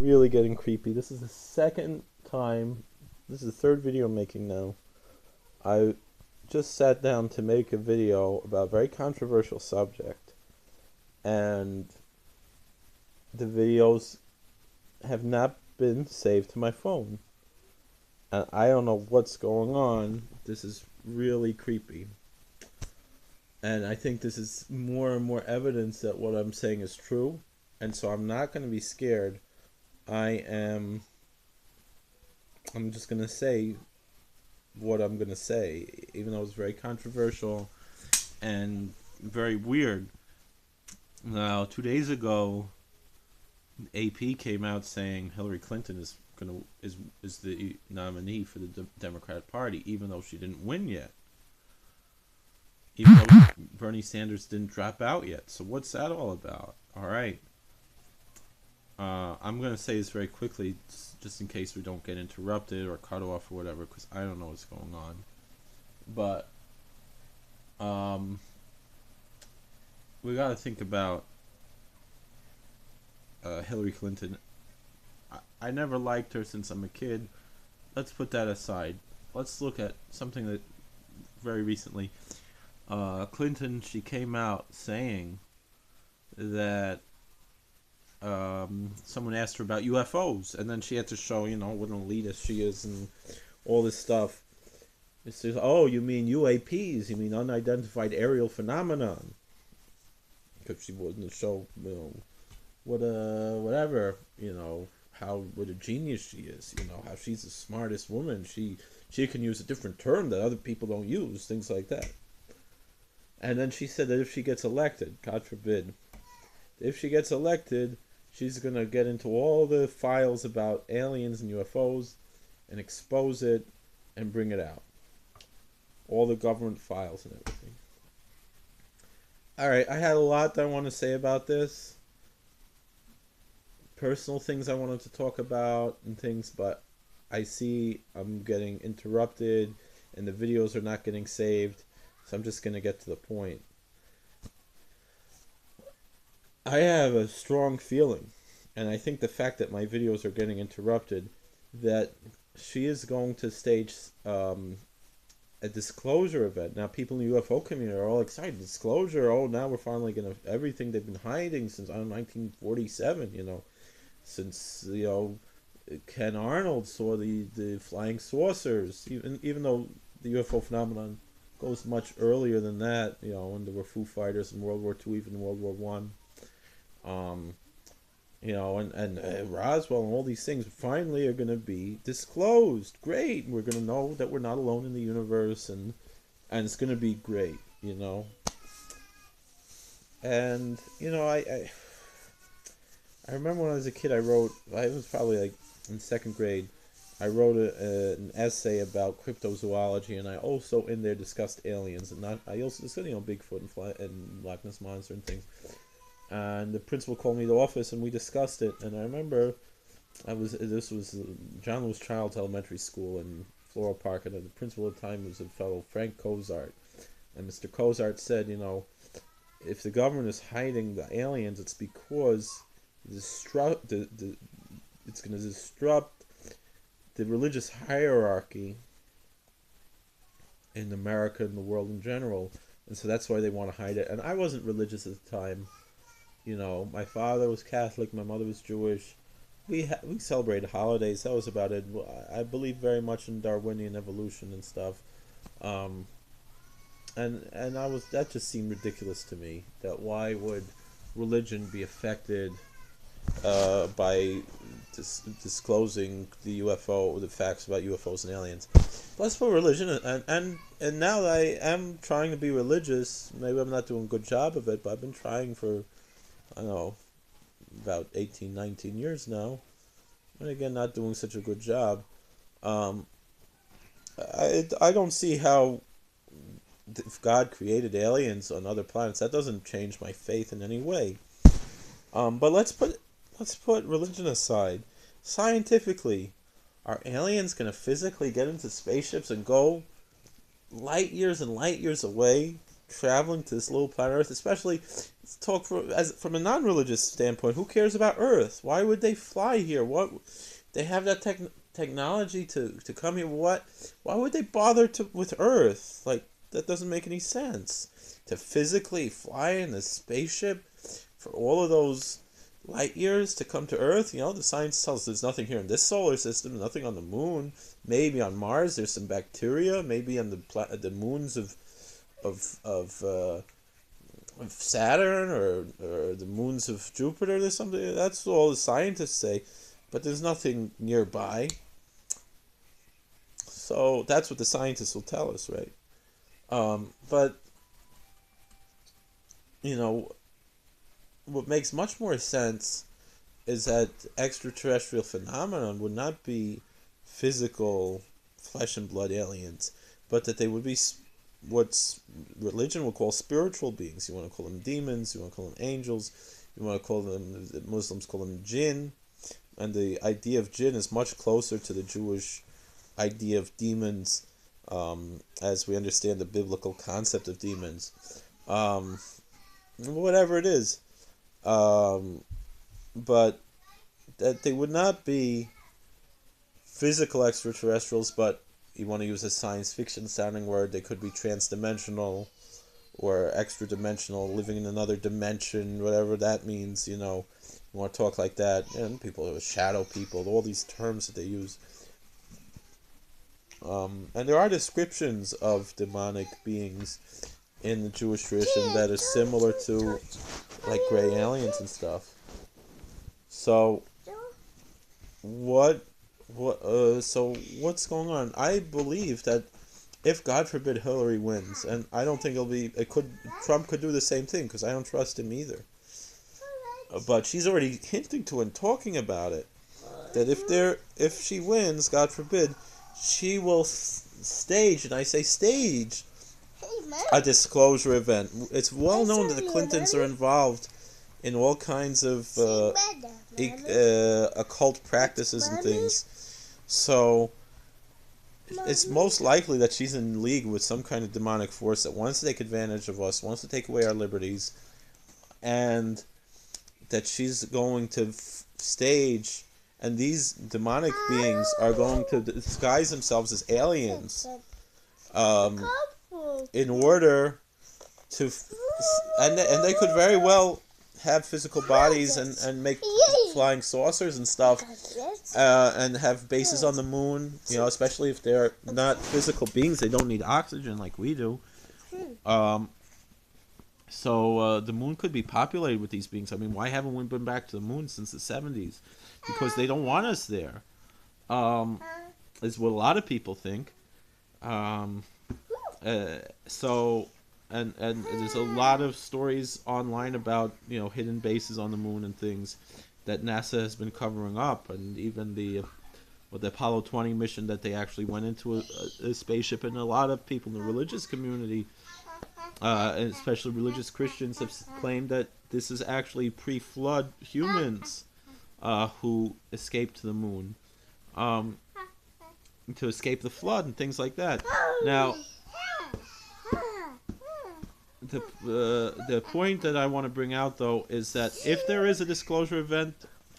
really getting creepy. This is the second time, this is the third video I'm making now. I just sat down to make a video about a very controversial subject, and the videos have not been saved to my phone. And I don't know what's going on. This is really creepy. And I think this is more and more evidence that what I'm saying is true. And so I'm not going to be scared. I'm just going to say what I'm going to say, even though it's very controversial and very weird. Now, 2 days ago, AP came out saying Hillary Clinton is the nominee for the Democratic Party, even though she didn't win yet. Even though Bernie Sanders didn't drop out yet. So what's that all about? All right. I'm going to say this very quickly, just in case we don't get interrupted or cut off or whatever, because I don't know what's going on. But we got to think about Hillary Clinton. I never liked her since I'm a kid. Let's put that aside. Let's look at something that very recently, Clinton, she came out saying that someone asked her about UFOs, and then she had to show, what an elitist she is and all this stuff. It says, oh, you mean UAPs, you mean unidentified aerial phenomenon. Because she wanted to show, what a genius she is, how she's the smartest woman. She can use a different term that other people don't use, things like that. And then she said that if she gets elected, God forbid, if she gets elected, she's going to get into all the files about aliens and UFOs and expose it and bring it out. All the government files and everything. Alright, I had a lot that I want to say about this. Personal things I wanted to talk about and things, but I see I'm getting interrupted and the videos are not getting saved, so I'm just going to get to the point. I have a strong feeling, and I think the fact that my videos are getting interrupted, that she is going to stage a disclosure event. Now, people in the UFO community are all excited. Disclosure, oh, now we're finally going to, everything they've been hiding since 1947, since, Ken Arnold saw the flying saucers, even though the UFO phenomenon goes much earlier than that, when there were Foo Fighters in World War II, even World War One. And Roswell and all these things finally are going to be disclosed. Great. We're going to know that we're not alone in the universe, and it's going to be great, And, I remember when I was a kid, I was probably like in second grade, I wrote an essay about cryptozoology, and I also in there discussed aliens, and I also discussed, Bigfoot and Loch Ness Monster and things. And the principal called me to the office, and we discussed it. And I remember, this was John Lewis Childs Elementary School in Floral Park, and the principal at the time was a fellow Frank Cozart. And Mr. Cozart said, if the government is hiding the aliens, it's because it's going to disrupt the religious hierarchy in America and the world in general, and so that's why they want to hide it. And I wasn't religious at the time. My father was Catholic, my mother was Jewish. We celebrated holidays. That was about it. I believe very much in Darwinian evolution and stuff. And that just seemed ridiculous to me. That why would religion be affected by disclosing the facts about UFOs and aliens? Let's put religion, and now that I am trying to be religious, maybe I'm not doing a good job of it, but I've been trying for, I don't know, about 18, 19 years now, and again, not doing such a good job. I don't see how, if God created aliens on other planets, that doesn't change my faith in any way. But let's put religion aside. Scientifically, are aliens going to physically get into spaceships and go light years and light years away traveling to this little planet Earth, especially talk from a non-religious standpoint. Who cares about Earth? Why would they fly here? What they have that technology to come here? What? Why would they bother with Earth? Like, that doesn't make any sense. To physically fly in a spaceship for all of those light years to come to Earth. The science tells us there's nothing here in this solar system, nothing on the moon. Maybe on Mars there's some bacteria. Maybe on the moons of Saturn or the moons of Jupiter. There's something. That's all the scientists say, but there's nothing nearby. So that's what the scientists will tell us, right? But what makes much more sense is that extraterrestrial phenomenon would not be physical flesh and blood aliens, but that they would be what religion will call spiritual beings. You want to call them demons, you want to call them angels, you want to call them, Muslims call them jinn, and the idea of jinn is much closer to the Jewish idea of demons, as we understand the biblical concept of demons. Whatever it is. But that they would not be physical extraterrestrials, but you want to use a science fiction sounding word, they could be transdimensional or extra dimensional, living in another dimension, whatever that means. You want to talk like that. And people, shadow people, all these terms that they use. And there are descriptions of demonic beings in the Jewish tradition that are similar to like gray aliens and stuff. So so what's going on? I believe that if, God forbid, Hillary wins, and I don't think Trump could do the same thing, because I don't trust him either. But she's already hinting to and talking about it, that if she wins, God forbid, she will stage, and I say stage, a disclosure event. It's well known that the Clintons are involved in all kinds of occult practices and things. So it's most likely that she's in league with some kind of demonic force that wants to take advantage of us, wants to take away our liberties, and that she's going to stage, and these demonic beings are going to disguise themselves as aliens, in order to, and they could very well have physical bodies and make flying saucers and stuff, and have bases on the moon, especially if they're not physical beings. They don't need oxygen like we do. So the moon could be populated with these beings. I mean, why haven't we been back to the moon since the 70s? Because they don't want us there, is what a lot of people think. So and there's a lot of stories online about hidden bases on the moon and things that NASA has been covering up, and even the Apollo 20 mission that they actually went into a spaceship, and a lot of people in the religious community, and especially religious Christians, have claimed that this is actually pre-flood humans who escaped to the moon, to escape the flood and things like that. Now, the point that I want to bring out, though, is that if there is a disclosure event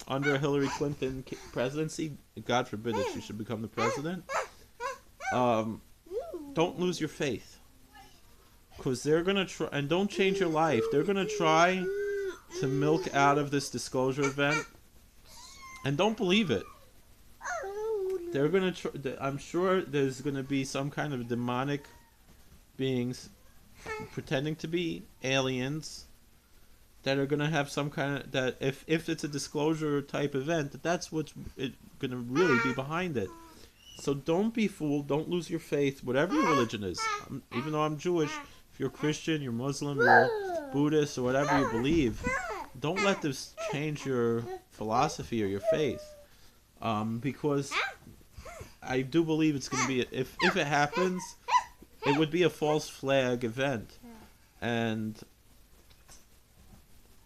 under a Hillary Clinton presidency, God forbid that she should become the president, don't lose your faith, because they're gonna try, and don't change your life. They're gonna try to milk out of this disclosure event, and don't believe it. They're gonna try. I'm sure there's gonna be some kind of demonic beings pretending to be aliens that are gonna have some kind of, that if it's a disclosure type event, that's what's gonna really be behind it. So don't be fooled. Don't lose your faith, whatever your religion is. Even though I'm Jewish, if you're Christian, you're Muslim, you're Buddhist, or whatever you believe, don't let this change your philosophy or your faith, because I do believe it's gonna be, if it happens, it would be a false flag event, and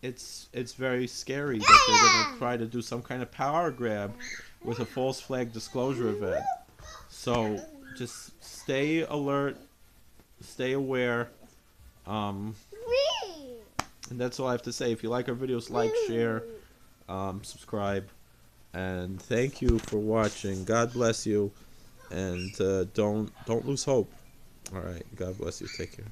it's very scary that they're going to try to do some kind of power grab with a false flag disclosure event. So just stay alert, stay aware, And that's all I have to say. If you like our videos, like, share, subscribe, and thank you for watching. God bless you, and don't lose hope. All right, God bless you. Take care.